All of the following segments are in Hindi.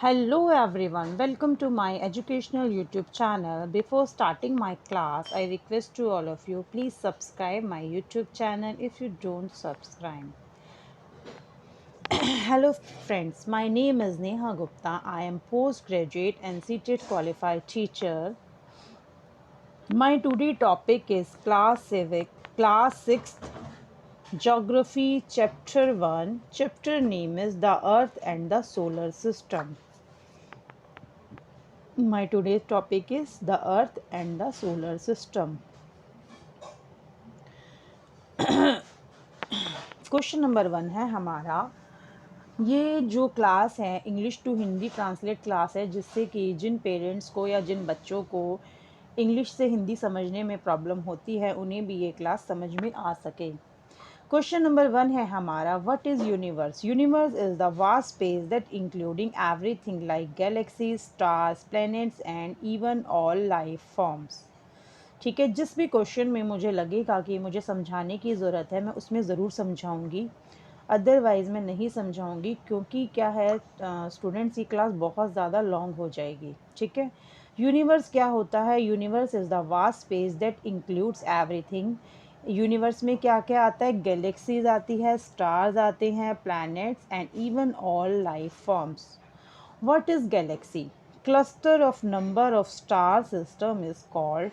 Hello everyone, welcome to my educational YouTube channel. Before starting my class, I request to all of you please subscribe my YouTube channel if you don't subscribe. Hello friends, my name is Neha Gupta. I am postgraduate and seated qualified teacher. My today topic is class 6th Geography chapter 1. Chapter name is The Earth and the Solar System. My today's topic is the Earth and the Solar System. Question number 1 है हमारा। ये जो क्लास है English to Hindi translate class है, जिससे कि जिन पेरेंट्स को या जिन बच्चों को इंग्लिश से हिंदी समझने में प्रॉब्लम होती है उन्हें भी ये क्लास समझ में आ सके। क्वेश्चन नंबर 1 है हमारा, what is universe? Universe is the vast space that including everything like galaxies, stars, planets and even all life forms. ठीक है, जिस भी क्वेश्चन में मुझे लगेगा कि मुझे समझाने की ज़रूरत है मैं उसमें ज़रूर समझाऊंगी, अदरवाइज़ मैं नहीं समझाऊंगी, क्योंकि क्या है स्टूडेंट्स की क्लास बहुत ज़्यादा लॉन्ग हो जाएगी। ठीक है, यूनिवर्स क्या होता है? Universe is the vast space that includes everything. Universe में क्या क्या आता है? गैलेक्सीज आती है, स्टार्स आते हैं, planets and even all life forms. What is galaxy? Cluster of number of star system is called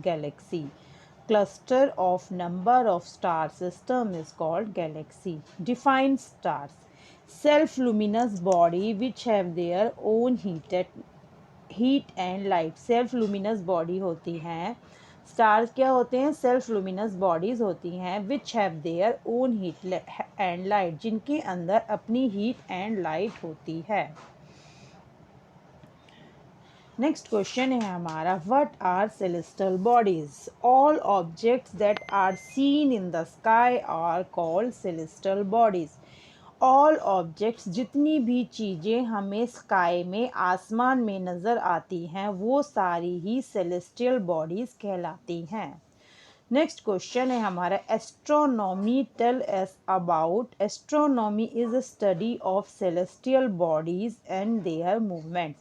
galaxy. Cluster of number of star system is called galaxy. Define stars. Self-luminous body which have their own heat and light. Self-luminous body होती हैं। स्टार्स क्या होते हैं? सेल्फ लुमिनस बॉडीज होती हैं विच have their own heat and light, जिनके अंदर अपनी हीट एंड लाइट होती है। नेक्स्ट क्वेश्चन है हमारा, what are celestial bodies? All objects that are seen in the sky are called celestial bodies. All objects, जितनी भी चीज़ें हमें स्काई में, आसमान में नज़र आती हैं, वो सारी ही सेलेस्टियल बॉडीज कहलाती हैं। नेक्स्ट क्वेश्चन है हमारा, astronomy tell us about. Astronomy is a study of celestial bodies and their movements.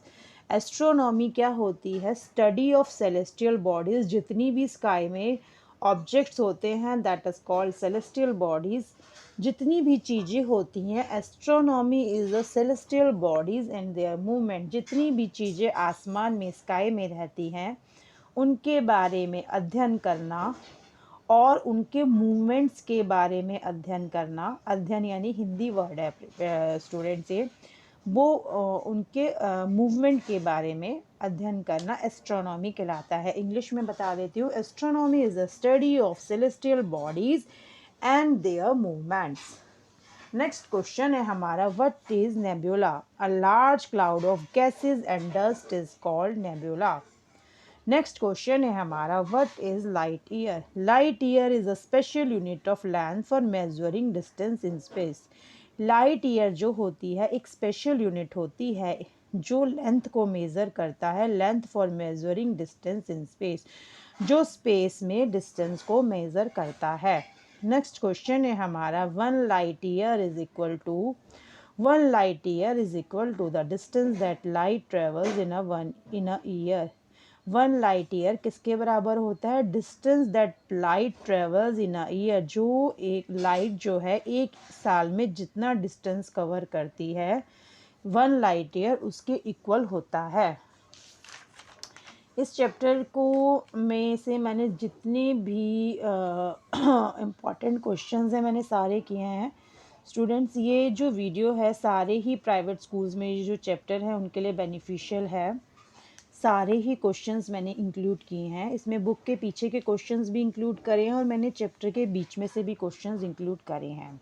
Astronomy क्या होती है? स्टडी ऑफ सेलेस्टियल बॉडीज, जितनी भी स्काई में ऑब्जेक्ट्स होते हैं, that is called celestial bodies. जितनी भी चीज़ें होती हैं, astronomy is a celestial bodies and there movement. जितनी भी चीज़ें आसमान में, स्काई में रहती हैं, उनके बारे में अध्ययन करना और उनके मूवमेंट्स के बारे में अध्ययन करना। अध्ययन यानी हिंदी वर्ड है स्टूडेंट से, वो उनके मूवमेंट के बारे में अध्ययन करना एस्ट्रोनॉमी कहलाता है। इंग्लिश में बता देती हूँ, astronomy is a study of celestial bodies and their movements. Next question है हमारा, what is nebula? A large cloud of gases and dust is called nebula. Next question है हमारा, what is light year? Light year is a special unit of length for measuring distance in space. Light year जो होती है एक स्पेशल यूनिट होती है जो लेंथ को मेज़र करता है, length for measuring distance in space, जो स्पेस में डिस्टेंस को मेज़र करता है। नेक्स्ट क्वेश्चन है हमारा, one light year is equal to the distance that light travels in a year. One light year किसके बराबर होता है? Distance that light travels in a year. जो एक लाइट जो है एक साल में जितना डिस्टेंस कवर करती है, वन लाइट ईयर उसके इक्वल होता है। इस चैप्टर को में से मैंने जितने भी इम्पॉर्टेंट क्वेश्चंस हैं मैंने सारे किए हैं। स्टूडेंट्स, ये जो वीडियो है सारे ही प्राइवेट स्कूल्स में ये जो चैप्टर है उनके लिए बेनिफिशियल है। सारे ही क्वेश्चंस मैंने इंक्लूड किए हैं इसमें। बुक के पीछे के क्वेश्चंस भी इंक्लूड करे हैं और मैंने चैप्टर के बीच में से भी क्वेश्चंस इंक्लूड करे हैं।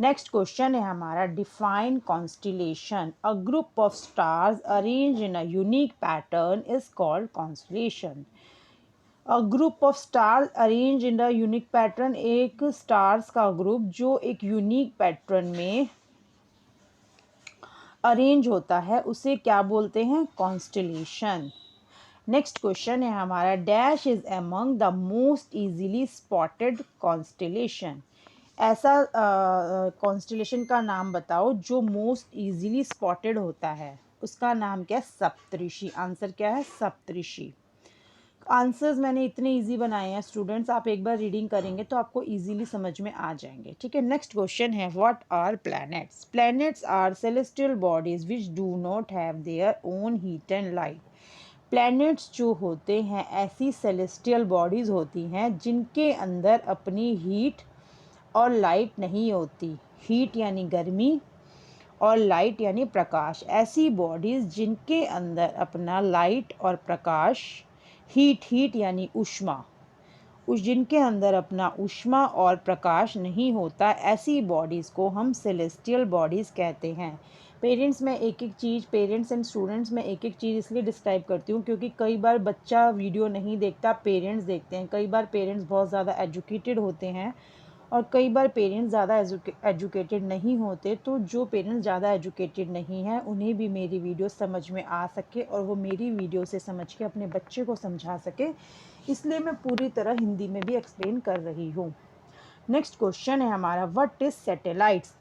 नेक्स्ट क्वेश्चन है हमारा, define constellation. A group of stars arrange in a unique pattern is called constellation. A group of stars arrange in a unique pattern, एक स्टार्स का ग्रुप जो एक यूनिक पैटर्न में अरेंज होता है उसे क्या बोलते हैं? कॉन्स्टिलेशन। नेक्स्ट क्वेश्चन है हमारा, dash is among the most easily spotted constellation. ऐसा कॉन्स्टिलेशन का नाम बताओ जो मोस्ट इजीली स्पॉटेड होता है। उसका नाम क्या है? सप्तऋषि। आंसर क्या है? सप्तऋषि। आंसर्स मैंने इतने इजी बनाए हैं स्टूडेंट्स, आप एक बार रीडिंग करेंगे तो आपको इजीली समझ में आ जाएंगे। ठीक है, नेक्स्ट क्वेश्चन है what are planets? Planets are celestial bodies which do not have their own heat and light. Planets जो होते हैं ऐसी सेलेस्टियल बॉडीज होती हैं जिनके अंदर अपनी हीट और लाइट नहीं होती। हीट यानी गर्मी और लाइट यानी प्रकाश। ऐसी बॉडीज जिनके अंदर अपना लाइट और प्रकाश, हीट यानी ऊष्मा, उस जिनके अंदर अपना ऊष्मा और प्रकाश नहीं होता, ऐसी बॉडीज़ को हम सेलेस्टियल बॉडीज़ कहते हैं। पेरेंट्स में एक एक चीज़, पेरेंट्स एंड स्टूडेंट्स में एक एक चीज़ इसलिए डिस्क्राइब करती हूँ क्योंकि कई बार बच्चा वीडियो नहीं देखता, पेरेंट्स देखते हैं। कई बार पेरेंट्स बहुत ज़्यादा एजुकेटेड होते हैं और कई बार पेरेंट्स ज़्यादा एजुकेटेड नहीं होते। तो जो पेरेंट्स ज़्यादा एजुकेटेड नहीं हैं उन्हें भी मेरी वीडियो समझ में आ सके और वो मेरी वीडियो से समझ के अपने बच्चे को समझा सके, इसलिए मैं पूरी तरह हिंदी में भी एक्सप्लेन कर रही हूँ। नेक्स्ट क्वेश्चन है हमारा what is satellites?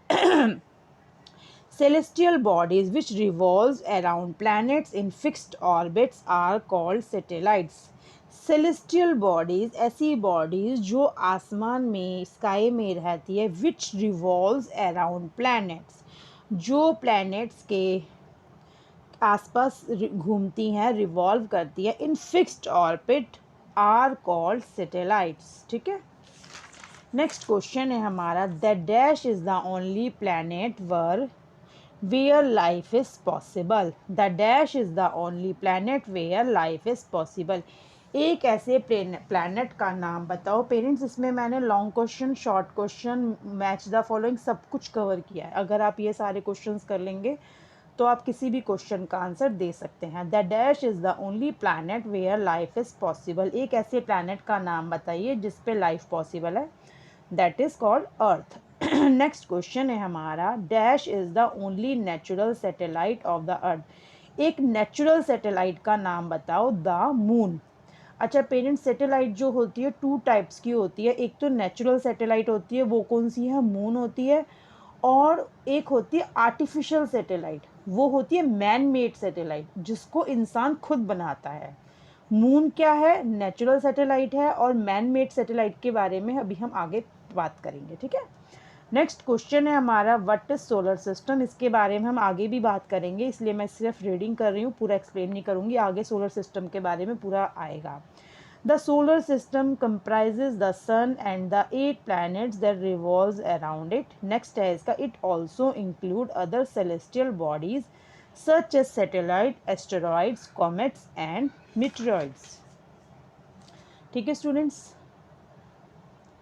Celestial bodies which revolves around planets in fixed orbits are called satellites. Celestial bodies ऐसी bodies जो आसमान में, स्काई में रहती है, which revolves around planets, जो planets के आसपास घूमती हैं, रिवॉल्व करती है, in fixed orbit are called satellites. ठीक है, नेक्स्ट क्वेश्चन है हमारा the dash is the only planet where where life is possible. The dash is the only planet where life is possible. एक ऐसे प्लैनेट का नाम बताओ। पेरेंट्स, इसमें मैंने long question, short question, match the following सब कुछ कवर किया है। अगर आप ये सारे क्वेश्चंस कर लेंगे तो आप किसी भी क्वेश्चन का आंसर दे सकते हैं। The dash is the only planet where life is possible. एक ऐसे प्लैनेट का नाम बताइए जिस पे लाइफ पॉसिबल है, that is called earth. Next question है हमारा dash is the only natural satellite of the earth. एक नेचुरल सैटेलाइट का नाम बताओ। The moon. अच्छा पेरेंट्स, सैटेलाइट जो होती है टू टाइप्स की होती है। एक तो नेचुरल सैटेलाइट होती है, वो कौन सी है? मून होती है। और एक होती है आर्टिफिशियल सैटेलाइट, वो होती है मैन मेड सैटेलाइट, जिसको इंसान खुद बनाता है। मून क्या है? नेचुरल सैटेलाइट है। और मैन मेड सैटेलाइट के बारे में अभी हम आगे बात करेंगे। ठीक है, नेक्स्ट क्वेश्चन है हमारा व्हाट इज सोलर सिस्टम। इसके बारे में हम आगे भी बात करेंगे, इसलिए मैं सिर्फ रीडिंग कर रही हूँ, पूरा एक्सप्लेन नहीं करूँगी। आगे सोलर सिस्टम के बारे में पूरा आएगा। The solar system comprises the sun and the 8 planets that revolves around it. Next है इसका, it also include other celestial bodies such as satellite, asteroids, comets and meteoroids. ठीक है स्टूडेंट्स,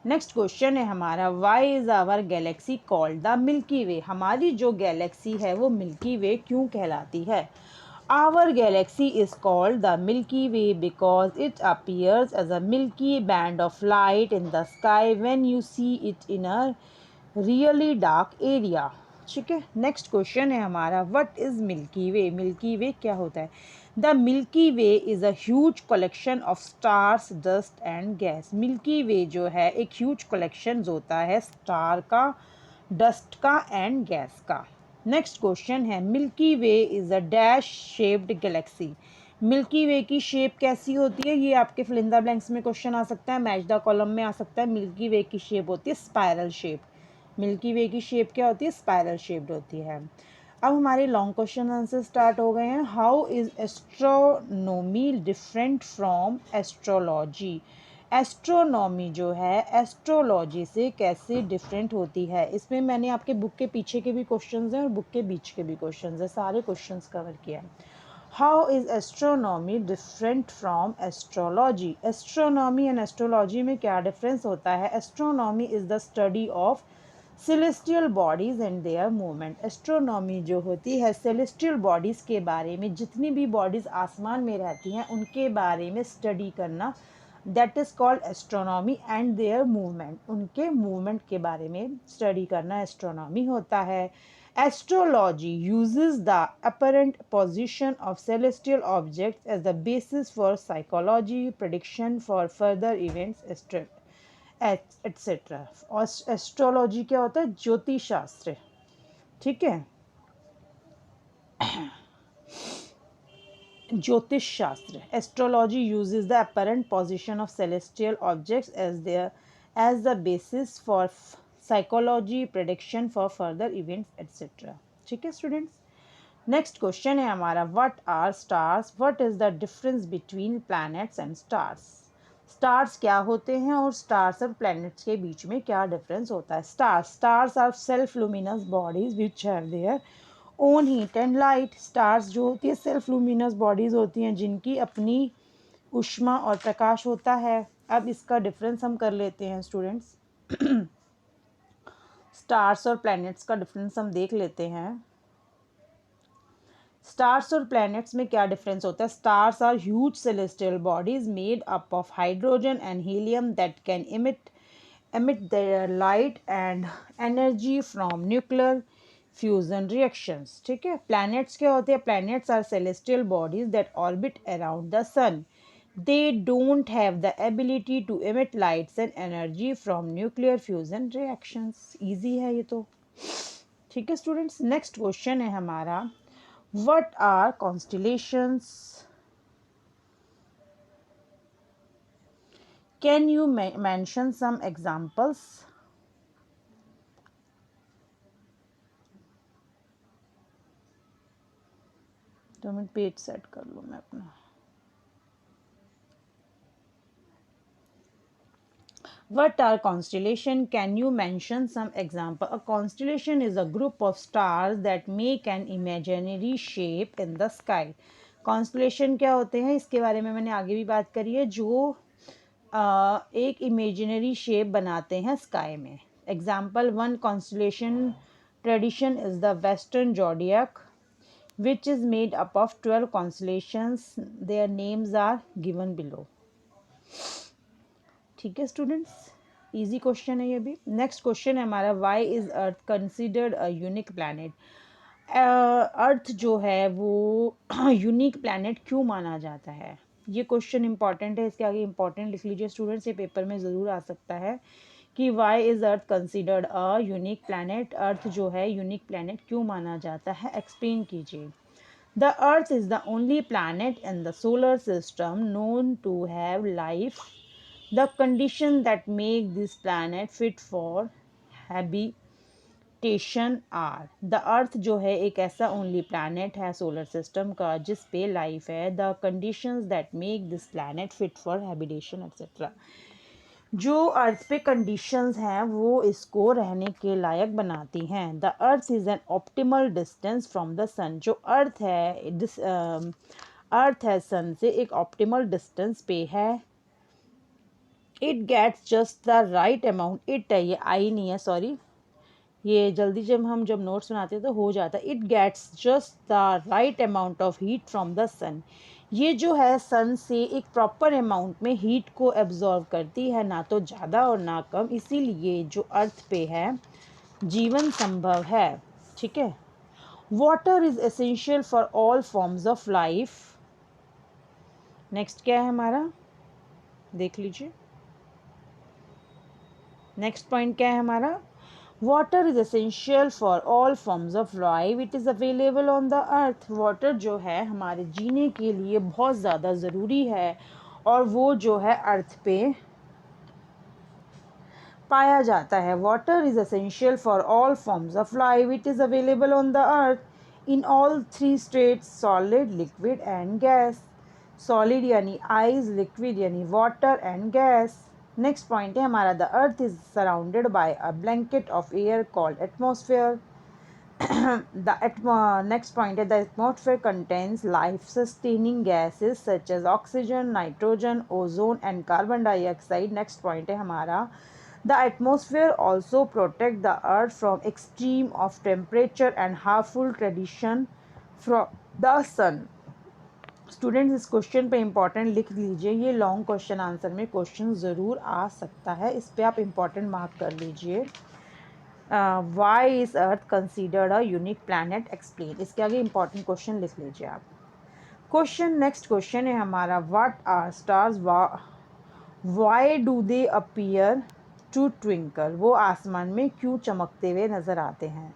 नेक्स्ट क्वेश्चन है हमारा why is our galaxy called the Milky Way. हमारी जो गैलेक्सी है वो मिल्की वे क्यों कहलाती है? Our galaxy is called the Milky Way because it appears as a milky band of light in the sky when you see it in a really dark area. ठीक है, नेक्स्ट क्वेश्चन है हमारा what is Milky Way. Milky Way क्या होता है? The Milky Way is a huge collection of stars, dust and gas. Milky Way जो है एक ह्यूज कलेक्शन होता है स्टार का, डस्ट का एंड गैस का। नेक्स्ट क्वेश्चन है Milky Way is a dash shaped galaxy. Milky Way की शेप कैसी होती है? ये आपके फिल इन द ब्लैंक्स में क्वेश्चन आ सकता है, मैच द कॉलम में आ सकता है। मिल्की वे की शेप होती है स्पायरल शेप। मिल्की वे की शेप क्या होती है? स्पायरल शेप्ड होती है। अब हमारे लॉन्ग क्वेश्चन आंसर स्टार्ट हो गए हैं। How is astronomy different from astrology. Astronomy जो है एस्ट्रोलॉजी से कैसे डिफरेंट होती है? इसमें मैंने आपके बुक के पीछे के भी क्वेश्चंस हैं और बुक के बीच के भी क्वेश्चंस हैं, सारे क्वेश्चंस कवर किया। How is astronomy different from astrology. Astronomy and astrology में क्या डिफरेंस होता है? Astronomy is the study of celestial bodies and there movement. Astronomy जो होती है सेलेस्टियल बॉडीज़ के बारे में, जितनी भी बॉडीज़ आसमान में रहती हैं उनके बारे में स्टडी करना, that is called astronomy and there movement. उनके मूवमेंट के बारे में स्टडी करना एस्ट्रोनॉमी होता है। Astrology uses the apparent position of celestial objects as the basis for psychology, prediction for further events, etcetera. और एस्ट्रोलॉजी क्या होता है? ज्योतिष शास्त्र। ठीक है, ज्योतिष शास्त्र. Astrology uses the apparent position of celestial objects as the basis for psychology prediction for further events etc. ठीक है स्टूडेंट्स. नेक्स्ट क्वेश्चन है हमारा, what are stars, what is the difference between planets and stars. Stars क्या होते हैं और स्टार्स और प्लैनेट्स के बीच में क्या डिफरेंस होता है. Stars are self luminous bodies which have their own heat and light. Stars जो होती है सेल्फ लुमिनस बॉडीज होती हैं जिनकी अपनी ऊष्मा और प्रकाश होता है. अब इसका डिफरेंस हम कर लेते हैं स्टूडेंट्स. स्टार्स और प्लैनेट्स का डिफरेंस हम देख लेते हैं. स्टार्स और प्लैनेट्स में क्या डिफरेंस होता है. Stars are huge celestial bodies made up of hydrogen and helium that can emit their light and energy from nuclear fusion reactions. ठीक है. प्लैनेट्स क्या होते हैं. Planets are celestial bodies that orbit around the sun. They don't have the ability to emit lights and energy from nuclear fusion reactions. Easy है ये तो. ठीक है स्टूडेंट्स. नेक्स्ट क्वेश्चन है हमारा, what are constellations? Can you mention some examples? तो मैं पेज सेट कर लूँ मैं अपना. What are constellation? Can you mention some example? A constellation is a group of stars that make an imaginary shape in the sky. Constellation क्या होते हैं इसके बारे में मैंने आगे भी बात करी है. जो एक इमेजिनरी शेप बनाते हैं स्काई में. Example, one constellation tradition is the western zodiac which is made up of 12 constellations. Their names are given below. ठीक है स्टूडेंट्स, इजी क्वेश्चन है ये भी. नेक्स्ट क्वेश्चन है हमारा, why is earth considered a unique planet. Earth जो है वो यूनिक प्लैनेट क्यों माना जाता है. ये क्वेश्चन इंपॉर्टेंट है. इसके आगे इंपॉर्टेंट लिख लीजिए स्टूडेंट्स, ये पेपर में ज़रूर आ सकता है कि why is earth considered a unique planet. Earth जो है यूनिक प्लैनेट क्यों माना जाता है, एक्सप्लेन कीजिए. The earth is the only planet in the solar system known to have life. The condition that make this planet fit for habitation are. The earth जो है एक ऐसा ओनली planet है सोलर सिस्टम का जिस पे लाइफ है. The conditions that make this planet fit for habitation etc. जो अर्थ पे कंडीशंस हैं वो इसको रहने के लायक बनाती हैं. The earth is an optimal distance from the sun. जो अर्थ है सन से एक ऑप्टिमल डिस्टेंस पे है. It gets just the right amount. It है ये आई नहीं है, सॉरी, ये जल्दी जब नोट्स बनाते हैं तो हो जाता है. It gets just the right amount of heat from the sun. ये जो है सन से एक प्रॉपर अमाउंट में हीट को एब्जॉर्व करती है, ना तो ज़्यादा और ना कम. इसीलिए जो अर्थ पे है जीवन संभव है. ठीक है. Water is essential for all forms of life. Next क्या है हमारा, देख लीजिए. नेक्स्ट पॉइंट क्या है हमारा, water is essential for all forms of life. It is available on the earth. Water जो है हमारे जीने के लिए बहुत ज़्यादा ज़रूरी है और वो जो है अर्थ पे पाया जाता है. Water is essential for all forms of life. It is available on the earth in all 3 states, solid, liquid and gas. Solid यानी आइस, लिक्विड यानी water and gas. Next point है हमारा, the earth is surrounded by a blanket of air called atmosphere. Next point है, the atmosphere contains life sustaining gases such as oxygen, nitrogen, ozone and carbon dioxide. Next point है हमारा, the atmosphere also protect the earth from extreme of temperature and harmful radiation from the sun. Students इस क्वेश्चन पे इंपॉर्टेंट लिख लीजिए. ये लॉन्ग क्वेश्चन आंसर में क्वेश्चन ज़रूर आ सकता है. इस पे आप इंपॉर्टेंट मार्क कर लीजिए. Why is earth considered a unique planet, explain. इसके आगे इंपॉर्टेंट क्वेश्चन लिख लीजिए आप. क्वेश्चन, नेक्स्ट क्वेश्चन है हमारा, what are stars, why do they appear to twinkle. वो आसमान में क्यों चमकते हुए नज़र आते हैं.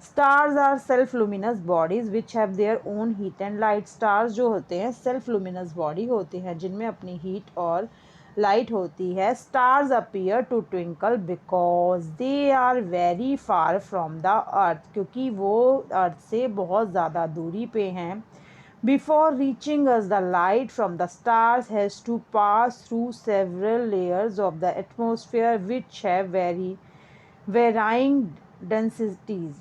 Stars are self luminous bodies which have their own heat and light. Stars जो होते हैं सेल्फ लुमिनस बॉडी होते हैं जिनमें अपनी हीट और लाइट होती है। Stars appear to twinkle because they are very far from the earth, क्योंकि वो अर्थ से बहुत ज़्यादा दूरी पे हैं। Before reaching us, the light from the stars has to pass through several layers of the atmosphere which have varying densities.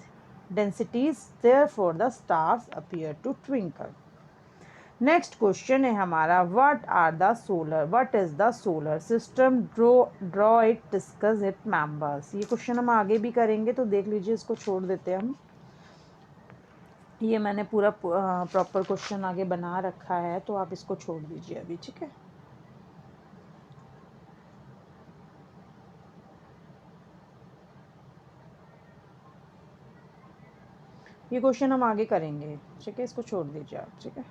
Therefore, the stars appear to twinkle. Next question है हमारा what is the solar system, draw it, discuss it members. ये क्वेश्चन हम आगे भी करेंगे तो देख लीजिए, इसको छोड़ देते हैं हम। ये मैंने पूरा प्रॉपर क्वेश्चन आगे बना रखा है तो आप इसको छोड़ दीजिए अभी, ठीक है। ये क्वेश्चन हम आगे करेंगे, ठीक है, इसको छोड़ दीजिए आप, ठीक है।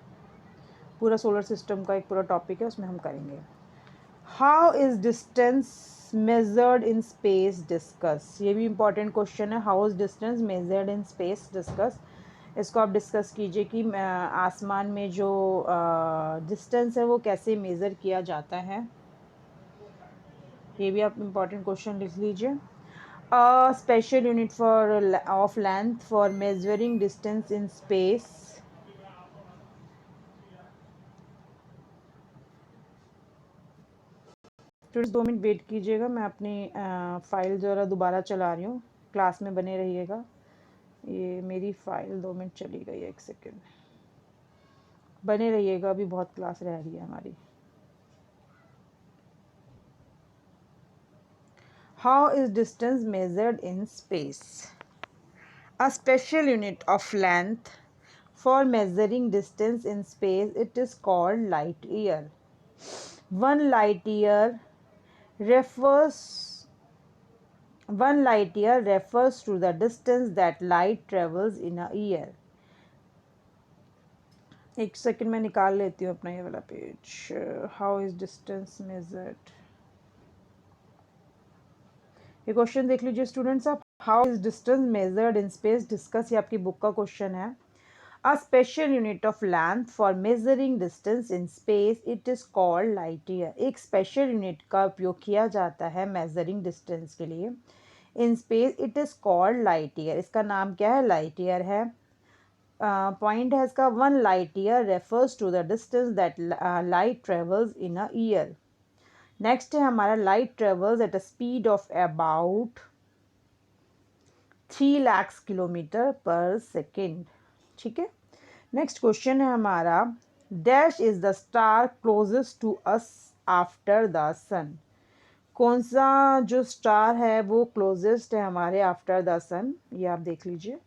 पूरा सोलर सिस्टम का एक पूरा टॉपिक है, उसमें हम करेंगे। How is distance measured in space, discuss. ये भी इंपॉर्टेंट क्वेश्चन है। How is distance measured in space, discuss. इसको आप डिस्कस कीजिए कि आसमान में जो डिस्टेंस है वो कैसे मेज़र किया जाता है। ये भी आप इंपॉर्टेंट क्वेश्चन लिख लीजिए। A special unit of length for measuring distance in space. Students 2 minute wait कीजिएगा, मैं अपनी फ़ाइल ज़रा दोबारा चला रही हूँ, क्लास में बने रहिएगा। ये मेरी फ़ाइल 2 मिनट चली गई है, 1 सेकेंड बने रहिएगा, अभी बहुत क्लास रह रही है हमारी। How is distance measured in space? A special unit of length for measuring distance in space, it is called light year. 1 light year refers to the distance that light travels in a year. एक सेकंड में निकाल लेती हूँ अपना ये वाला page. How is distance measured, ये क्वेश्चन देख लीजिए स्टूडेंट्स आप। How is distance measured in space, discuss, ये आपकी बुक का क्वेश्चन है। अ special unit of length for measuring distance in space, it is called light year. एक स्पेशल यूनिट का उपयोग किया जाता है मेजरिंग डिस्टेंस के लिए in space, it is called light year. इसका नाम क्या है, लाइट ईयर है। पॉइंट है इसका, 1 light year refers to the distance that light travels in a year. Next है हमारा, light travels at a speed of about 3 lakh kilometre per second, ठीक है। नेक्स्ट क्वेश्चन है हमारा, dash is the star closest to us after the sun. कौन सा जो स्टार है वो क्लोजेस्ट है हमारे आफ्टर द सन, ये आप देख लीजिए।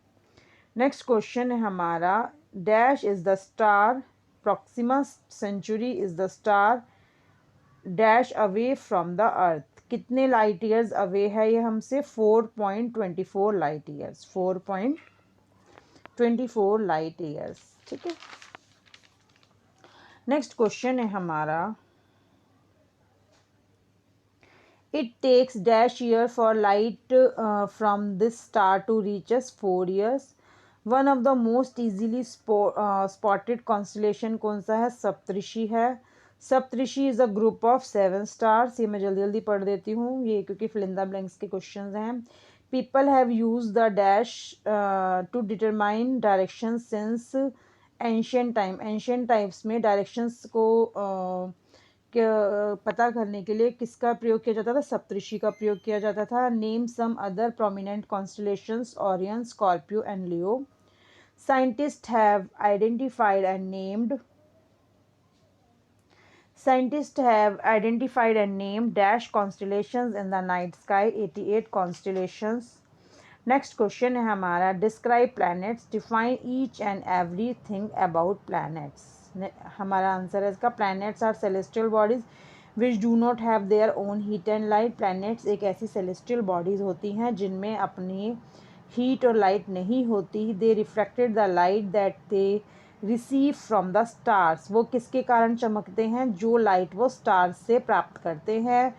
नेक्स्ट क्वेश्चन है हमारा, dash is the star Proxima sanctuary is the star dash away from the अर्थ। कितने लाइट ईयर्स अवे है ये हमसे, 4.24 लाइट ईयर्स, 4.24 लाइट ईयर्स, ठीक है। नेक्स्ट क्वेश्चन है हमारा, it takes dash year for light from this star to reach us, 4 years. One of the most easily spotted constellation कौन सा है, सप्तऋषि है। Saptarishi is a group of 7 stars. ये मैं जल्दी जल्दी पढ़ देती हूँ ये, क्योंकि फिल इन द ब्लैंक्स के क्वेश्चंस हैं। People have use the dash to determine direction since ancient time. Ancient times में डायरेक्शंस को पता करने के लिए किसका प्रयोग किया जाता था, सप्तऋषि का प्रयोग किया जाता था। Name some other prominent constellations, Orion, Scorpio and Leo. Scientists have identified and named dash constellations in the night sky, 88 constellations. Next question है हमारा, describe planets, define each and everything about planets. हमारा आंसर है इसका, planets are celestial bodies which do not have their own heat and light. planets एक ऐसी celestial bodies होती हैं जिनमें अपनी हीट और लाइट नहीं होती। They reflected the light that they receive from the stars. वो किसके कारण चमकते हैं, जो लाइट वो स्टार्स से प्राप्त करते हैं।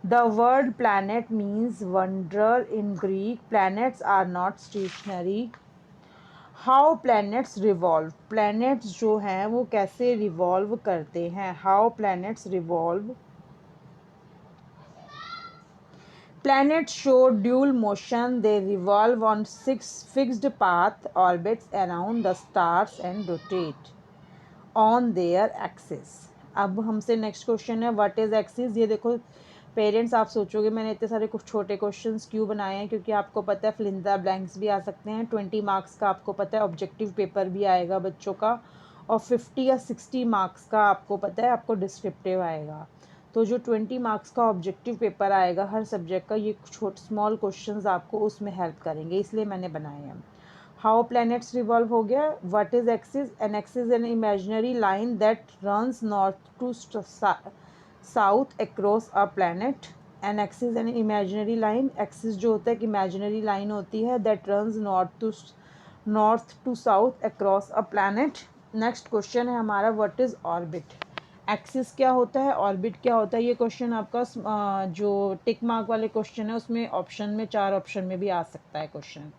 The word planet means wonder in Greek. planets are not stationary. How planets revolve, planets जो हैं वो कैसे रिवॉल्व करते हैं, how planets revolve. Planets show dual motion, they revolve on 6 fixed path orbits around the stars and rotate on their axis. अब हमसे नेक्स्ट क्वेश्चन है व्हाट इज एक्सिस। ये देखो पेरेंट्स, आप सोचोगे मैंने इतने सारे कुछ छोटे क्वेश्चंस क्यों बनाए हैं, क्योंकि आपको पता है फ्लिंजा ब्लैंक्स भी आ सकते हैं। 20 मार्क्स का आपको पता है ऑब्जेक्टिव पेपर भी आएगा बच्चों का, और 50 या 60 मार्क्स का आपको पता है आपको डिस्क्रिप्टिव आएगा। तो जो 20 मार्क्स का ऑब्जेक्टिव पेपर आएगा हर सब्जेक्ट का, ये छोटे स्मॉल क्वेश्चंस आपको उसमें हेल्प करेंगे, इसलिए मैंने बनाए हैं। हाउ प्लैनेट्स रिवॉल्व हो गया। What is axis, an axis an imaginary line that runs north to south across a planet. An axis an imaginary line, axis जो होता है एक इमेजिनरी लाइन होती है that runs north to south across a planet. Next question है हमारा व्हाट इज ऑर्बिट। एक्सिस क्या होता है, ऑर्बिट क्या होता है। ये क्वेश्चन आपका जो टिक मार्क वाले क्वेश्चन है उसमें ऑप्शन में 4 ऑप्शन में भी आ सकता है क्वेश्चन।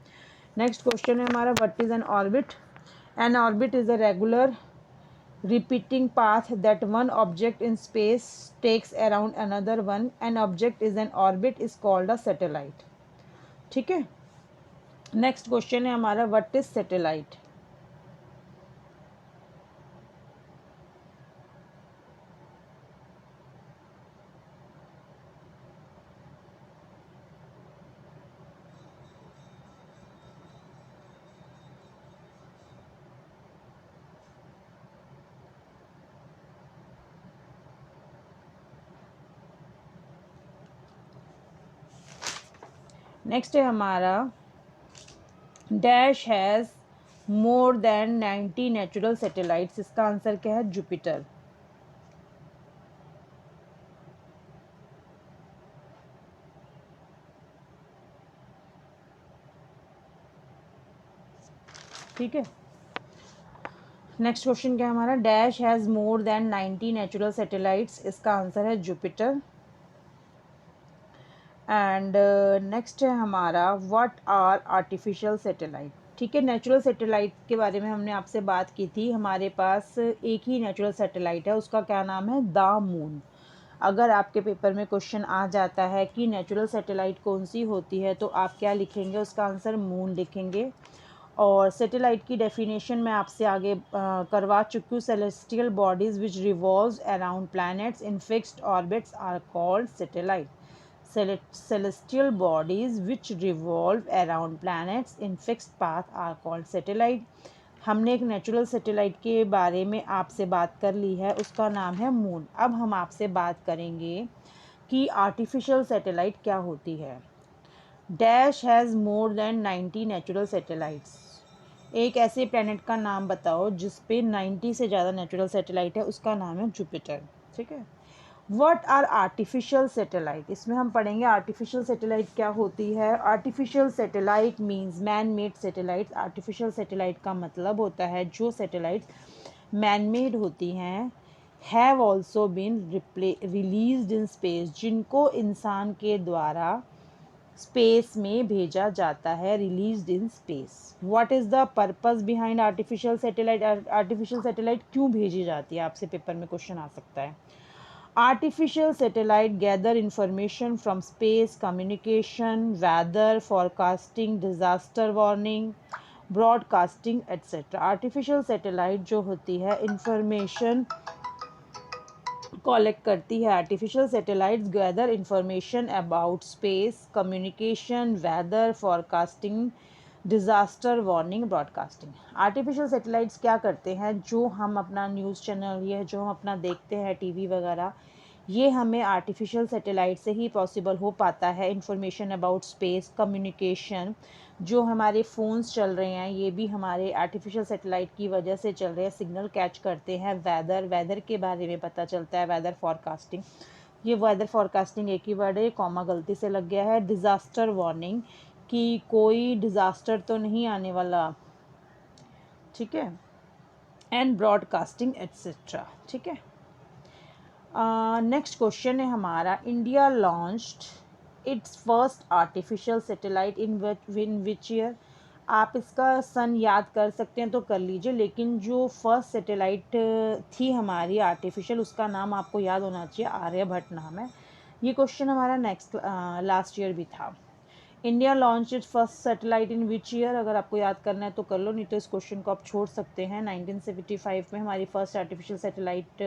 नेक्स्ट क्वेश्चन है हमारा what is an orbit. N orbit is a regular repeating path that one object in space takes around another one. An object is an orbit is called a satellite. ठीक है। नेक्स्ट क्वेश्चन है हमारा व्हाट इज सैटेलाइट। नेक्स्ट है हमारा dash has more than 90 natural satellites. इसका आंसर क्या है, जुपिटर। ठीक है। नेक्स्ट क्वेश्चन क्या है हमारा, dash has more than 90 natural satellites. इसका आंसर है जुपिटर। एंड नेक्स्ट है हमारा व्हाट आर आर्टिफिशियल सैटेलाइट। ठीक है, नेचुरल सैटेलाइट के बारे में हमने आपसे बात की थी। हमारे पास एक ही नेचुरल सैटेलाइट है, उसका क्या नाम है, द मून। अगर आपके पेपर में क्वेश्चन आ जाता है कि नेचुरल सैटेलाइट कौन सी होती है, तो आप क्या लिखेंगे, उसका आंसर मून लिखेंगे। और सैटेलाइट की डेफिनेशन मैं आपसे आगे करवा चुकी हूँ। Celestial bodies which revolves around planets in fixed orbits are called satellite. celestial bodies which revolve around planets in fixed path are called satellite। हमने एक नेचुरल सैटेलाइट के बारे में आपसे बात कर ली है, उसका नाम है मून। अब हम आपसे बात करेंगे कि आर्टिफिशियल सैटेलाइट क्या होती है। Dash has more than 90 natural satellites. एक ऐसे प्लैनेट का नाम बताओ जिस पे 90 से ज़्यादा नेचुरल सैटेलाइट है, उसका नाम है जुपिटर। ठीक है। व्हाट आर आर्टिफिशियल सैटेलाइट, इसमें हम पढ़ेंगे आर्टिफिशियल सैटेलाइट क्या होती है। Artificial satellite means man made satellite. Artificial satellite का मतलब होता है जो सैटेलाइट्स मैन मेड होती हैं, have also been released in space, जिनको इंसान के द्वारा स्पेस में भेजा जाता है, released in space. What is the purpose behind artificial satellite. Artificial satellite क्यों भेजी जाती है, आपसे पेपर में क्वेश्चन आ सकता है। Artificial satellite gather information from space, communication, weather, forecasting, disaster warning, broadcasting, etc. Artificial satellite जो होती है information कलेक्ट करती है। Artificial satellites gather information about space, communication, weather, forecasting, disaster warning, broadcasting. Artificial satellites क्या करते हैं, जो हम अपना न्यूज़ चैनल, ये जो हम अपना देखते हैं टीवी वगैरह, ये हमें आर्टिफिशियल सैटेलाइट से ही पॉसिबल हो पाता है। इंफॉर्मेशन अबाउट स्पेस, कम्युनिकेशन, जो हमारे फ़ोन्स चल रहे हैं ये भी हमारे आर्टिफिशियल सैटेलाइट की वजह से चल रहे हैं, सिग्नल कैच करते हैं। वेदर के बारे में पता चलता है, वेदर फॉरकास्टिंग, ये वेदर फॉरकास्टिंग एक ही वर्ड है, कॉमा गलती से लग गया है। डिज़ास्टर वार्निंग, कि कोई डिज़ास्टर तो नहीं आने वाला। ठीक है। And broadcasting etcetera. ठीक है। नेक्स्ट क्वेश्चन है हमारा, India launched it's first artificial satellite in which year. आप इसका सन याद कर सकते हैं तो कर लीजिए, लेकिन जो फर्स्ट सैटेलाइट थी हमारी आर्टिफिशियल, उसका नाम आपको याद होना चाहिए, आर्यभट्ट नाम है। ये क्वेश्चन हमारा नेक्स्ट लास्ट ईयर भी था। India launch it first satellite in which year, अगर आपको याद करना है तो कर लो, नहीं तो इस क्वेश्चन को आप छोड़ सकते हैं। 1975 में हमारी फर्स्ट आर्टिफिशियल सैटेलाइट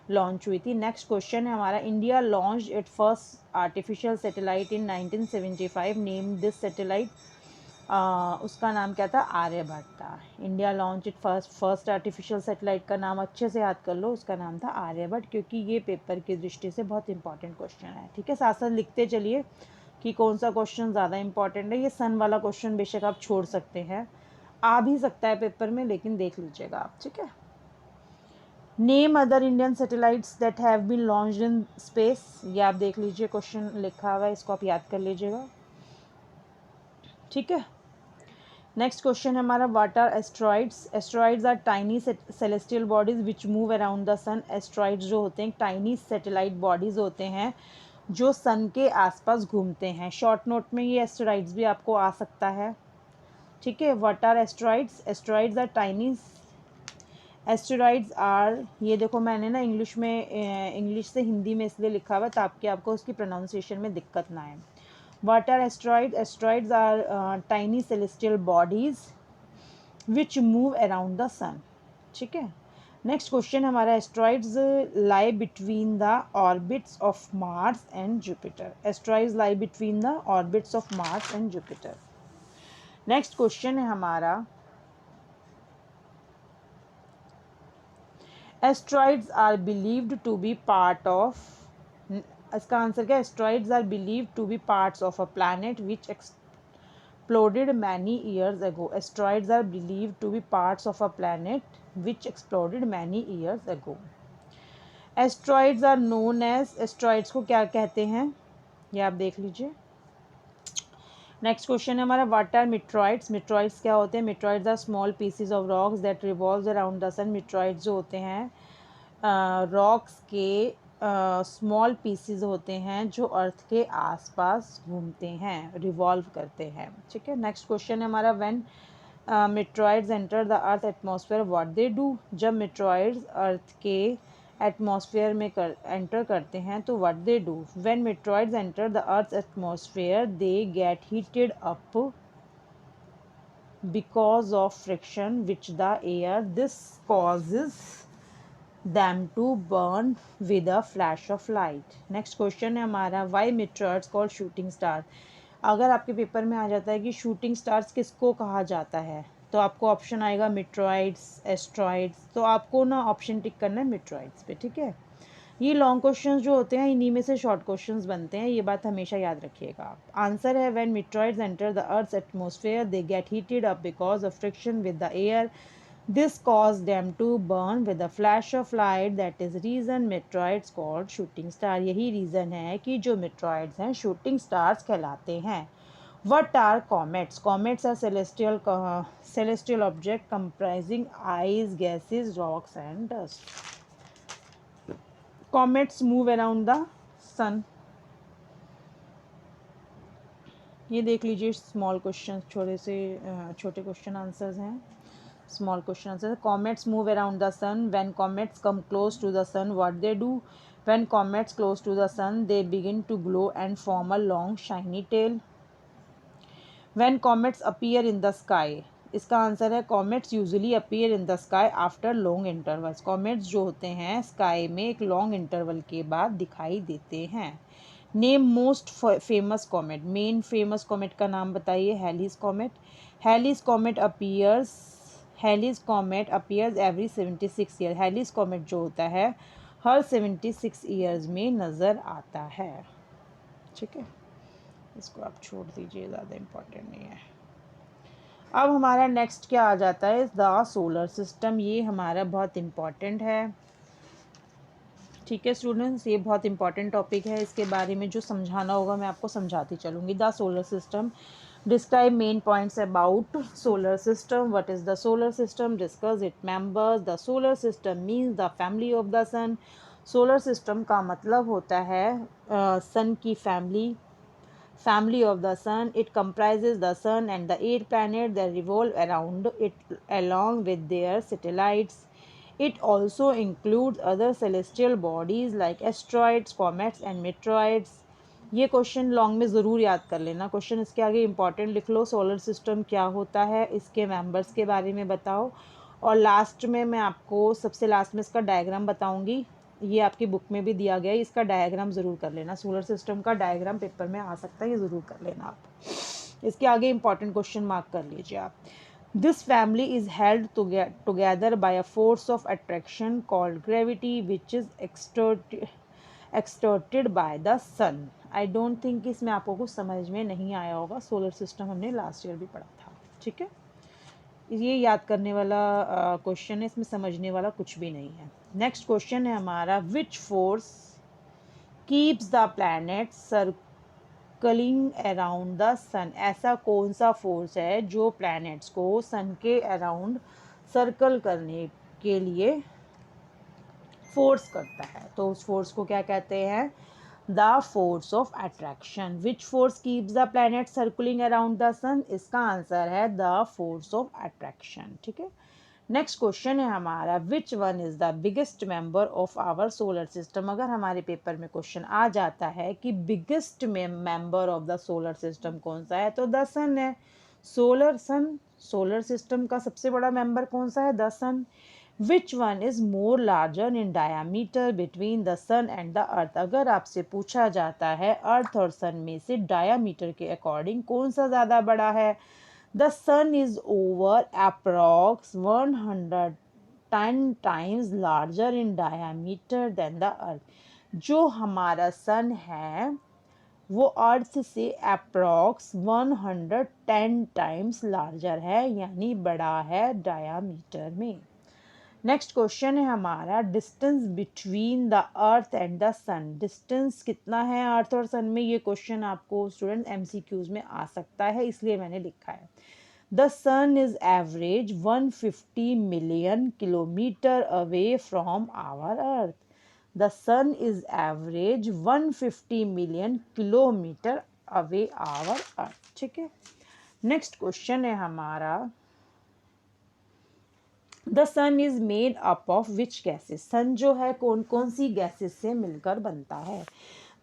लॉन्च हुई थी। नेक्स्ट क्वेश्चन है हमारा, India launch it first artificial satellite in 1975, name this satellite. उसका नाम क्या था, आर्यभट्ट था। India launch it first artificial satellite का नाम अच्छे से याद कर लो, उसका नाम था आर्यभट्ट, क्योंकि ये पेपर की दृष्टि से बहुत इंपॉर्टेंट क्वेश्चन है। ठीक है, साथ साथ लिखते चलिए कि कौन सा क्वेश्चन ज़्यादा इंपॉर्टेंट है। ये सन वाला क्वेश्चन बेशक आप छोड़ सकते हैं, आ भी सकता है पेपर में, लेकिन देख लीजिएगा आप। ठीक है, name other Indian satellites that have been launched in space, ये आप देख लीजिए, क्वेश्चन लिखा हुआ है, इसको आप याद कर लीजिएगा। ठीक है, नेक्स्ट क्वेश्चन है हमारा, what are asteroids. Asteroids are tiny celestial bodies which move around the sun. Asteroids जो होते हैं टाइनी सैटेलाइट बॉडीज होते हैं जो सन के आसपास घूमते हैं। शॉर्ट नोट में ये एस्ट्रॉइड्स भी आपको आ सकता है। ठीक है, what are asteroids. Asteroids are tiny, asteroids are, ये देखो मैंने ना इंग्लिश में इंग्लिश से हिंदी में इसलिए लिखा हुआ ताकि आपको उसकी प्रोनाउंसिएशन में दिक्कत ना आए। What are asteroids. Asteroids are tiny celestial bodies which move around the sun. ठीक है, नेक्स्ट क्वेश्चन हमारा, asteroids lie between the orbits of Mars and Jupiter. Asteroids lie between the orbits of Mars and Jupiter. Next question है हमारा, asteroids are believed to be part of, इसका आंसर क्या है, asteroids are believed to be parts of a planet which exploded many years ago. Asteroids are believed to be parts of a planet which exploded many years ago. Asteroids are known as, asteroids को क्या कहते हैं ये आप देख लीजिए। नेक्स्ट क्वेश्चन है हमारा, व्हाट आर मिट्रॉइड्स। मिट्रॉइड्स क्या होते हैं। Meteoroids are small pieces of rocks that revolves around the sun. Meteoroids जो होते हैं रॉक्स के स्मॉल पीसीज होते हैं जो अर्थ के आसपास घूमते हैं, रिवॉल्व करते हैं। ठीक है, नेक्स्ट क्वेश्चन है हमारा, when meteoroids enter the earth atmosphere what they do. जब मिट्रॉइड्स अर्थ के एटमॉस्फेयर में एंटर करते हैं तो what they do. When meteoroids enter the earth atmosphere they get heated up because of friction which the air, this causes them to burn with a flash of light. Next question है हमारा, why meteoroids called shooting star। अगर आपके पेपर में आ जाता है कि शूटिंग स्टार्स किसको कहा जाता है तो आपको ऑप्शन आएगा मिट्रॉइड्स, एस्ट्रॉइड्स, तो आपको ना ऑप्शन टिक करना है मिट्रॉइड्स पे। ठीक है, ये लॉन्ग क्वेश्चंस जो होते हैं इन्हीं में से शॉर्ट क्वेश्चंस बनते हैं, ये बात हमेशा याद रखिएगा आप। आंसर है, when meteoroids enter the earth's atmosphere they get heated up because of friction with the air, this caused them to burn with a flash of light, that is reason meteoroids called shooting star। यही रीज़न है कि जो meteoroids हैं shooting stars कहलाते हैं। What are comets? Comets are celestial object comprising ice, gases, rocks and dust. Comets move around the sun। ये देख लीजिए स्मॉल क्वेश्चन, छोटे क्वेश्चन आंसर्स हैं। Small question answer, comets move around the sun. When comets come close to the sun what they do. When comets close to the sun they begin to glow and form a long shiny tail. When comets appear in the sky, इसका आंसर है, comets usually appear in the sky after long intervals। comets जो होते हैं स्काई में एक लॉन्ग इंटरवल के बाद दिखाई देते हैं। Name most famous comet. Main famous comet का नाम बताइए। Halley's comet. Halley's comet appears, Halley's comet appears every 76 year. Halley's comet जो होता है हर 76 ईयर्स में नज़र आता है। ठीक है, इसको आप छोड़ दीजिए, ज़्यादा इम्पोर्टेंट नहीं है। अब हमारा नेक्स्ट क्या आ जाता है, द सोलर सिस्टम। ये हमारा बहुत इम्पॉर्टेंट है। ठीक है स्टूडेंट्स, ये बहुत इंपॉर्टेंट टॉपिक है, इसके बारे में जो समझाना होगा मैं आपको समझाती चलूँगी। The solar system, describe main points about solar system. What is the solar system, discuss it members. The solar system means the family of the sun. Solar system का मतलब होता है सन की family. family of the sun. It comprises the sun and the 8 planets that revolve around it along with their satellites. It also includes other celestial bodies like asteroids, comets and meteoroids. ये क्वेश्चन लॉन्ग में ज़रूर याद कर लेना. क्वेश्चन इसके आगे इंपॉर्टेंट लिख लो. सोलर सिस्टम क्या होता है, इसके मेंबर्स के बारे में बताओ, और लास्ट में मैं आपको सबसे लास्ट में इसका डायग्राम बताऊंगी. ये आपकी बुक में भी दिया गया है, इसका डायग्राम ज़रूर कर लेना. सोलर सिस्टम का डायग्राम पेपर में आ सकता है, ये ज़रूर कर लेना आप. इसके आगे इंपॉर्टेंट क्वेश्चन मार्क कर लीजिए आप. This family is held together by a force of attraction called gravity which is exerted by the sun. I don't think इसमें आपको कुछ समझ में नहीं आया होगा. सोलर सिस्टम हमने लास्ट ईयर भी पढ़ा था. ठीक है, ये याद करने वाला क्वेश्चन है, इसमें समझने वाला कुछ भी नहीं है. नेक्स्ट क्वेश्चन है हमारा, which force keeps the planet circling around the sun. ऐसा कौन सा फोर्स है जो प्लैनेट्स को सन के अराउंड सर्कल करने के लिए फोर्स करता है. तो उस फोर्स को क्या कहते हैं? The force of attraction. Which force keeps the planet circling around the sun? इसका आंसर है द फोर्स ऑफ अट्रैक्शन. ठीक है. नेक्स्ट क्वेश्चन है हमारा, which one is the biggest member of our solar system. अगर हमारे पेपर में क्वेश्चन आ जाता है कि biggest member of the solar system कौन सा है, तो द सन है. सोलर सिस्टम का सबसे बड़ा मेंबर कौन सा है? The sun. Which one is more larger in diameter between the sun and the earth. अगर आपसे पूछा जाता है अर्थ और सन में से डायामीटर के अकॉर्डिंग कौन सा ज़्यादा बड़ा है, the sun is over approx 110 times larger in diameter than the earth. जो हमारा सन है वो अर्थ से अप्रॉक्स 110 टाइम्स लार्जर है, यानी बड़ा है डायामीटर में. नेक्स्ट क्वेश्चन है हमारा, distance between the earth and the sun. Distance कितना है अर्थ और सन में? ये क्वेश्चन आपको स्टूडेंट एमसीक्यूज में आ सकता है, इसलिए मैंने लिखा है. The sun is average 150 million kilometre away from our earth. The sun is average 150 million kilometre away our earth. ठीक है. नेक्स्ट क्वेश्चन है हमारा, the sun is made up of which gases. Sun जो है कौन कौन सी गैसेस से मिलकर बनता है?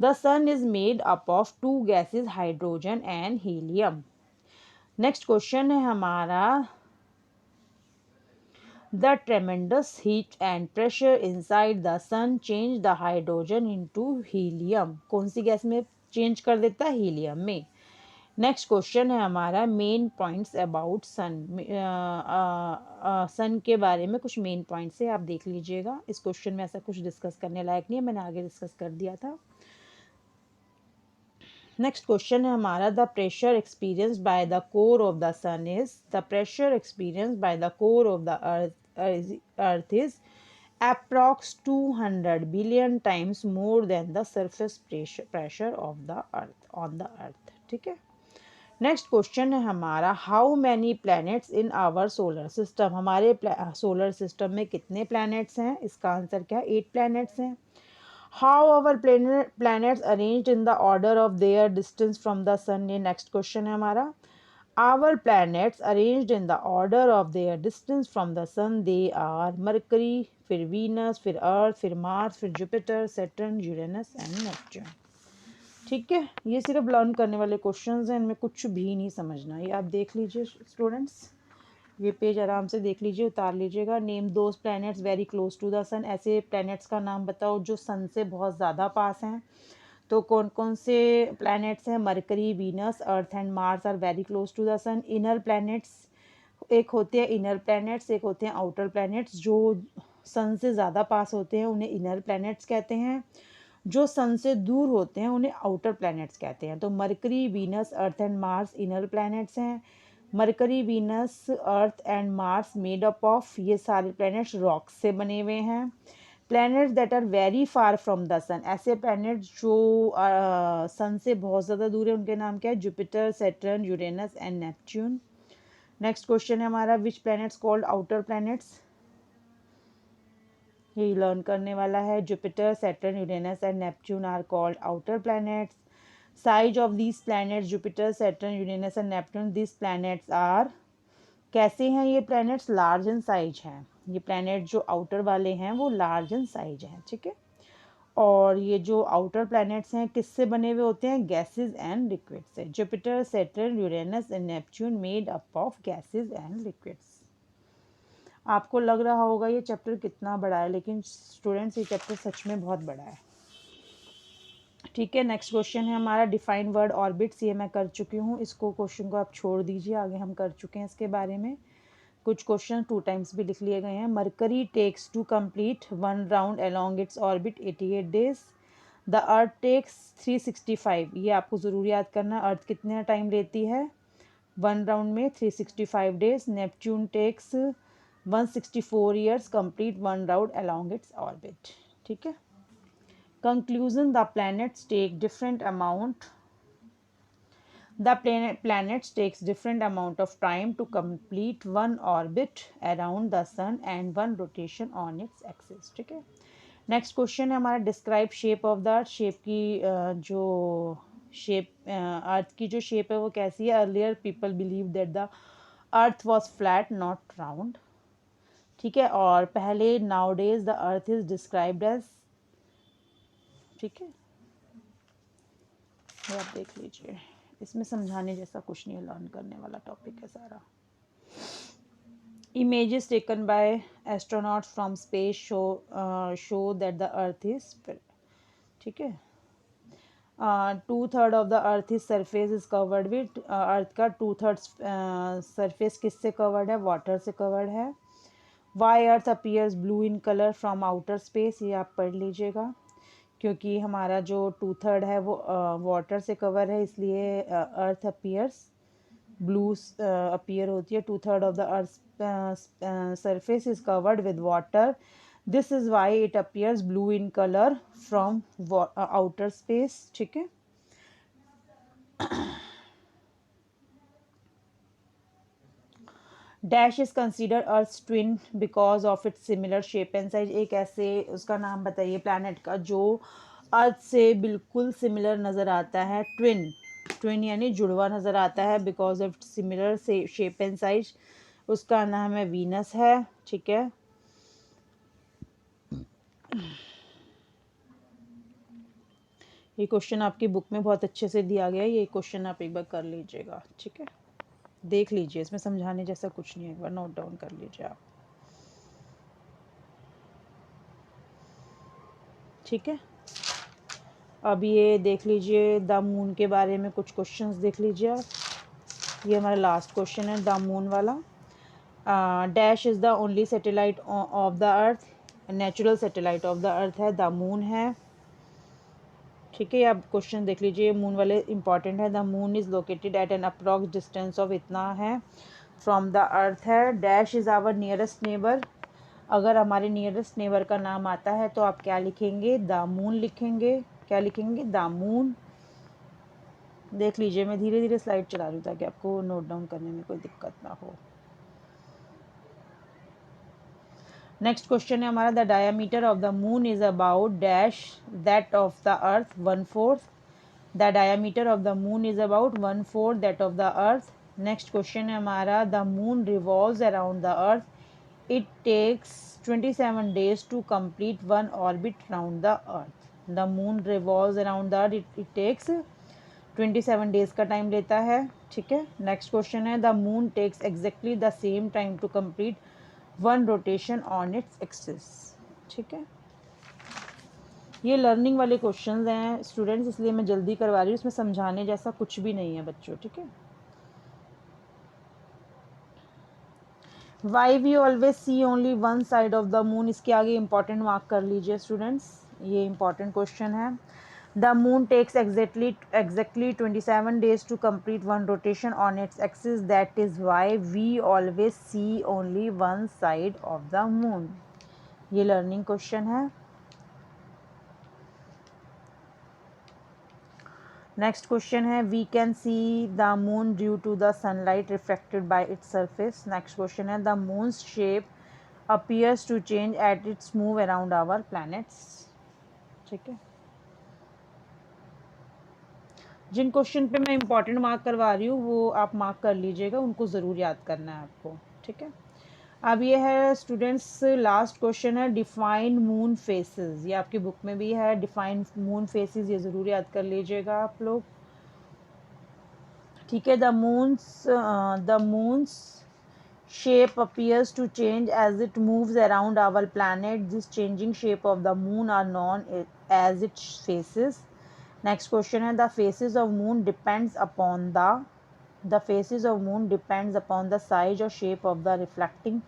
The sun is made up of 2 gases, hydrogen and helium. Next question है हमारा, the tremendous heat and pressure inside the sun change the hydrogen into helium. कौन सी गैस में चेंज कर देता है? हीलियम में. नेक्स्ट क्वेश्चन है हमारा, मेन पॉइंट्स अबाउट सन. सन के बारे में कुछ मेन पॉइंट्स है, आप देख लीजिएगा. इस क्वेश्चन में ऐसा कुछ डिस्कस करने लायक नहीं है, मैंने आगे डिस्कस कर दिया था. नेक्स्ट क्वेश्चन है हमारा, the pressure experienced by the core of the sun is. The pressure experienced by the core of the earth is approx 200 billion times more than the surface pressure of the earth on the earth. ठीक है. नेक्स्ट क्वेश्चन है हमारा, how many planets in our solar system. हमारे सोलर सिस्टम में कितने प्लैनेट्स हैं? इसका आंसर क्या है? 8 प्लैनेट्स हैं. How our planets arranged in the order of their distance from the sun. ये नेक्स्ट क्वेश्चन है हमारा. Our planets arranged in the order of their distance from the sun, they are Mercury, फिर वीनस, फिर अर्थ, फिर मार्स, फिर Jupiter, Saturn, Uranus and Neptune. ठीक है. ये सिर्फ लर्न करने वाले क्वेश्चंस हैं, इनमें कुछ भी नहीं समझना. ये आप देख लीजिए स्टूडेंट्स, ये पेज आराम से देख लीजिए, उतार लीजिएगा. Name those planets very close to the sun. ऐसे प्लैनेट्स का नाम बताओ जो सन से बहुत ज़्यादा पास हैं. तो कौन कौन से प्लैनेट्स हैं? Mercury, Venus, earth and Mars are very close to the sun. Inner planets, एक होते हैं इनर प्लैनेट्स, एक होते हैं आउटर प्लैनेट्स. जो सन से ज़्यादा पास होते हैं उन्हें इनर प्लैनेट्स कहते हैं, जो सन से दूर होते हैं उन्हें आउटर प्लैनेट्स कहते हैं. तो Mercury, Venus, earth and Mars inner planets हैं. Mercury, Venus, earth and Mars made up of, ये सारे प्लैनेट्स रॉक्स से बने हुए हैं. Planets that are very far from the sun, ऐसे प्लैनेट्स जो सन से बहुत ज़्यादा दूर है, उनके नाम क्या है? Jupiter, Saturn, Uranus and Neptune. Next question है हमारा, which planets called outer planets. ये लर्न करने वाला है. Jupiter, Saturn, Uranus and Neptune are called outer planets. Size of these planets Jupiter, Saturn, Uranus and Neptune, this planets are, कैसे हैं ये प्लैनेट्स? लार्ज इन साइज हैं। ये प्लैनेट जो आउटर वाले हैं वो लार्ज इन साइज हैं, ठीक है। और ये जो आउटर प्लैनेट्स हैं किससे बने हुए होते हैं? गैसेस एंड लिक्विड से। Jupiter, Saturn, Uranus and Neptune made up of gases and liquids. आपको लग रहा होगा ये चैप्टर कितना बड़ा है, लेकिन स्टूडेंट्स ये चैप्टर सच में बहुत बड़ा है, ठीक है। नेक्स्ट क्वेश्चन है हमारा डिफाइन वर्ड ऑर्बिट्स। ये मैं कर चुकी हूँ, इसको क्वेश्चन को आप छोड़ दीजिए, आगे हम कर चुके हैं इसके बारे में। कुछ क्वेश्चन 2 टाइम्स भी लिख लिए गए हैं। Mercury takes to complete 1 round along its orbit 88 days. The earth takes 365, ये आपको ज़रूर याद करना, अर्थ कितने टाइम लेती है 1 राउंड में? 365 days. Neptune takes 164 years complete 1 round along its orbit, ठीक है। Conclusion, the planets take different amount, the planets takes different amount of time to complete one orbit around the sun and one rotation on its axis, ठीक है। नेक्स्ट क्वेश्चन है हमारा describe shape of the earth. Shape की जो शेप अर्थ की जो शेप है वो कैसी है? Earlier people believe that the earth was flat not round, ठीक है। और पहले nowadays the earth is described as, ठीक है, ये आप देख लीजिए, इसमें समझाने जैसा कुछ नहीं है, लर्न करने वाला टॉपिक है सारा। Images taken by astronauts from space show that the earth is, ठीक है। 2/3 of the earth is surface is covered with, earth का 2/3 सरफेस किससे कवर्ड है? वाटर से कवर्ड है। Why earth appears blue in colour from outer space, ये आप पढ़ लीजिएगा, क्योंकि हमारा जो 2/3 है वो वाटर से कवर है, इसलिए अर्थ अपीयर्स ब्लू अपीयर होती है। 2/3 of the earth surface is covered with water, this is why it appears blue in colour from outer space, ठीक है। Dash is consider earth twin because of its similar shape and size, एक ऐसे उसका नाम बताइए प्लैनेट का जो अर्थ से बिल्कुल सिमिलर नज़र आता है। ट्विन, ट्विन यानी जुड़वा नज़र आता है, बिकॉज ऑफ सिमिलर से शेप एंड साइज, उसका नाम है वीनस है, ठीक है। ये क्वेश्चन आपकी बुक में बहुत अच्छे से दिया गया है, ये क्वेश्चन आप एक बार कर लीजिएगा, ठीक है, देख लीजिए, इसमें समझाने जैसा कुछ नहीं है, एक बार नोट डाउन कर लीजिए आप, ठीक है। अब ये देख लीजिए द मून के बारे में कुछ क्वेश्चंस देख लीजिए आप। ये हमारा लास्ट क्वेश्चन है द मून वाला। Dash is the only satellite of the earth, natural satellite of the earth है, द मून है, ठीक है। आप क्वेश्चन देख लीजिए, मून वाले इंपॉर्टेंट है। The moon is located at an approx distance of, इतना है, फ्रॉम द अर्थ है। Dash is our nearest neighbour, अगर हमारे नियरेस्ट नेबर का नाम आता है तो आप क्या लिखेंगे? द मून लिखेंगे, क्या लिखेंगे? The moon. देख लीजिए, मैं धीरे धीरे स्लाइड चला रही हूँ ताकि आपको नोट डाउन करने में कोई दिक्कत ना हो। नेक्स्ट क्वेश्चन है हमारा, the diameter of the moon is about dash that of the earth 1/4, the diameter of the moon is about 1/4 that of the earth. Next question है हमारा, the moon revolves around the earth, it takes 27 days to complete one orbit round the earth, the moon revolves around the earth, it takes 27 days का टाइम लेता है, ठीक है। नेक्स्ट क्वेश्चन है, the moon takes exactly the same time to complete one rotation on its axis, ठीक है। ये लर्निंग वाले क्वेश्चंस हैं स्टूडेंट्स, इसलिए मैं जल्दी करवा रही हूँ, इसमें समझाने जैसा कुछ भी नहीं है बच्चों, ठीक है। Why we always see only one side of the moon, इसके आगे इंपॉर्टेंट मार्क कर लीजिए स्टूडेंट्स, ये इंपॉर्टेंट क्वेश्चन है। The moon takes exactly 27 days to complete one rotation on its axis, that is why we always see only one side of the moon, ये लर्निंग क्वेश्चन है। नेक्स्ट क्वेश्चन है, we can see the moon due to the sunlight reflected by its surface. Next question है, the moon's shape appears to change at its move around our planets, ठीक है। जिन क्वेश्चन पे मैं इंपॉर्टेंट मार्क करवा रही हूँ वो आप मार्क कर लीजिएगा, उनको ज़रूर याद करना है आपको, ठीक है। अब ये है स्टूडेंट्स लास्ट क्वेश्चन है, डिफाइन मून फेसेस। ये आपकी बुक में भी है, डिफाइन मून फेसेस, ये ज़रूर याद कर लीजिएगा आप लोग, ठीक है। The moons shape appears to change as it moves around our planet. This changing shape of the moon are known as its phases. Next question है, the phases of moon depends upon the phases of moon depends upon the size or shape of the reflecting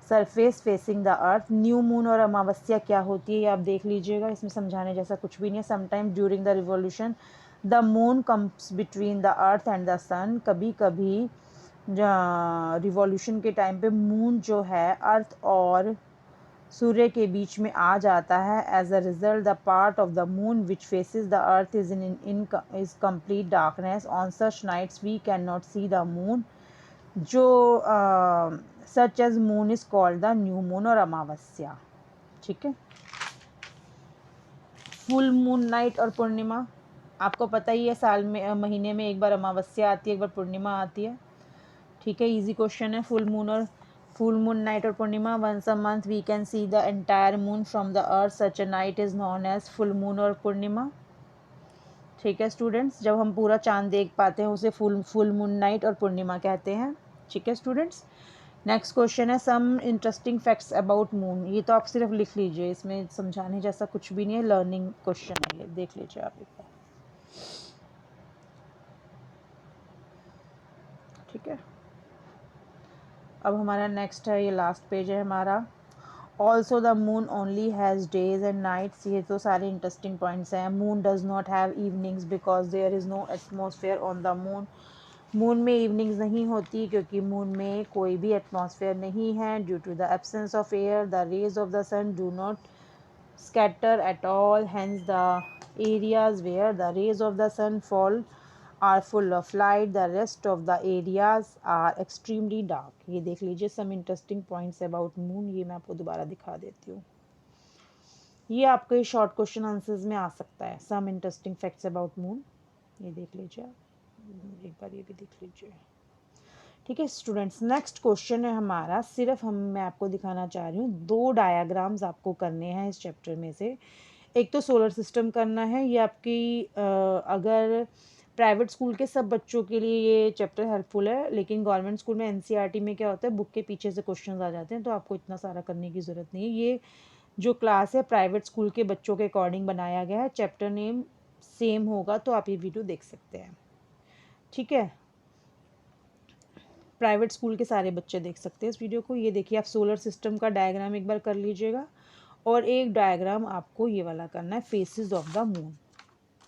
surface facing the earth. New moon और अमावस्या क्या होती है ये आप देख लीजिएगा, इसमें समझाने जैसा कुछ भी नहीं है। Sometime during the revolution the moon comes between the earth and the sun. कभी कभी रिवॉल्यूशन के टाइम पे मून जो है अर्थ और सूर्य के बीच में आ जाता है। As a result the part of the moon which faces the earth is complete darkness. On such nights we can not see the moon, जो such as moon is called the new moon और अमावस्या, ठीक है। फुल मून नाइट और पूर्णिमा आपको पता ही है, साल में महीने में एक बार अमावस्या आती है, एक बार पूर्णिमा आती है, ठीक है। इजी क्वेश्चन है। फुल मून नाइट और पूर्णिमा, once a month we can see the entire moon from the earth, such a night is known as full moon और पूर्णिमा, ठीक है स्टूडेंट्स। जब हम पूरा चांद देख पाते हैं उसे फुल मून नाइट और पूर्णिमा कहते हैं, ठीक है स्टूडेंट्स। नेक्स्ट क्वेश्चन है, some interesting facts about moon. ये तो आप सिर्फ लिख लीजिए, इसमें समझाने जैसा कुछ भी नहीं है, लर्निंग क्वेश्चन है ये, देख लीजिए आप एक बार, ठीक है। अब हमारा नेक्स्ट है, ये लास्ट पेज है हमारा। Also the moon only has days and nights. ये तो सारे इंटरेस्टिंग पॉइंट्स हैं। Moon does not have evenings because there is no atmosphere on the moon. Moon में इवनिंग्स नहीं होती क्योंकि मून में कोई भी एटमॉस्फेयर नहीं है। Due to the absence of air the rays of the sun do not scatter at all, hence the areas where the rays of the sun fall are full of light, the rest of the areas are extremely dark। ये देख लीजिए some interesting points about moon, ये मैं आपको दोबारा दिखा देती हूँ। ये आपके शॉर्ट क्वेश्चन आंसर्स में आ सकता है, some interesting facts about moon, ये देख लीजिए आप एक बार, ये भी देख लीजिए, ठीक है स्टूडेंट्स। नेक्स्ट क्वेश्चन है हमारा, सिर्फ मैं आपको दिखाना चाह रही हूँ, दो डायाग्राम्स आपको करने हैं इस चैप्टर में से। एक तो सोलर सिस्टम करना है, ये आपकी अगर प्राइवेट स्कूल के सब बच्चों के लिए ये चैप्टर हेल्पफुल है, लेकिन गवर्नमेंट स्कूल में एनसीईआरटी में क्या होता है, बुक के पीछे से क्वेश्चंस आ जाते हैं, तो आपको इतना सारा करने की ज़रूरत नहीं है। ये जो क्लास है प्राइवेट स्कूल के बच्चों के अकॉर्डिंग बनाया गया है, चैप्टर नेम सेम होगा, तो आप ये वीडियो देख सकते हैं, ठीक है। प्राइवेट स्कूल के सारे बच्चे देख सकते हैं इस वीडियो को। ये देखिए, आप सोलर सिस्टम का डायग्राम एक बार कर लीजिएगा, और एक डायग्राम आपको ये वाला करना है, फेसेस ऑफ द मून,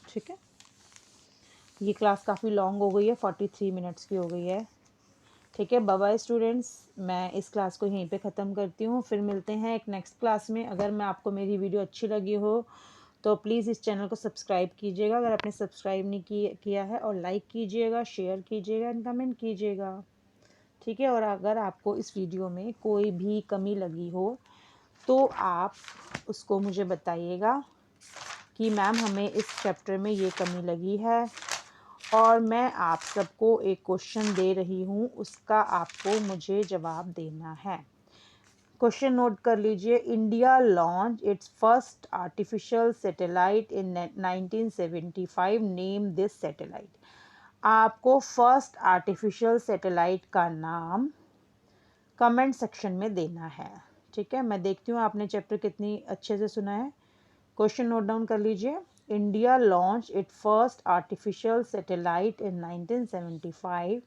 ठीक है। ये क्लास काफ़ी लॉन्ग हो गई है, 43 मिनट्स की हो गई है, ठीक है। बाय बाय स्टूडेंट्स, मैं इस क्लास को यहीं पे ख़त्म करती हूँ, फिर मिलते हैं एक नेक्स्ट क्लास में। अगर मैं आपको मेरी वीडियो अच्छी लगी हो तो प्लीज़ इस चैनल को सब्सक्राइब कीजिएगा, अगर आपने सब्सक्राइब नहीं किया है, और लाइक कीजिएगा, शेयर कीजिएगा एंड कमेंट कीजिएगा, ठीक है। और अगर आपको इस वीडियो में कोई भी कमी लगी हो तो आप उसको मुझे बताइएगा कि मैम हमें इस चैप्टर में ये कमी लगी है, और मैं आप सबको एक क्वेश्चन दे रही हूँ, उसका आपको मुझे जवाब देना है। क्वेश्चन नोट कर लीजिए। India launch its first artificial satellite in 1975, name this satellite. आपको फर्स्ट आर्टिफिशियल सैटेलाइट का नाम कमेंट सेक्शन में देना है, ठीक है। मैं देखती हूँ आपने चैप्टर कितनी अच्छे से सुना है। क्वेश्चन नोट डाउन कर लीजिए। India launch it first artificial satellite in 1975,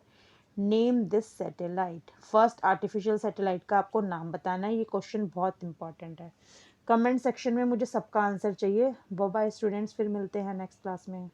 name this satellite. First artificial satellite का आपको नाम बताना है, ये क्वेश्चन बहुत इंपॉर्टेंट है। कमेंट सेक्शन में मुझे सबका आंसर चाहिए। बाय बाय स्टूडेंट्स, फिर मिलते हैं नेक्स्ट क्लास में।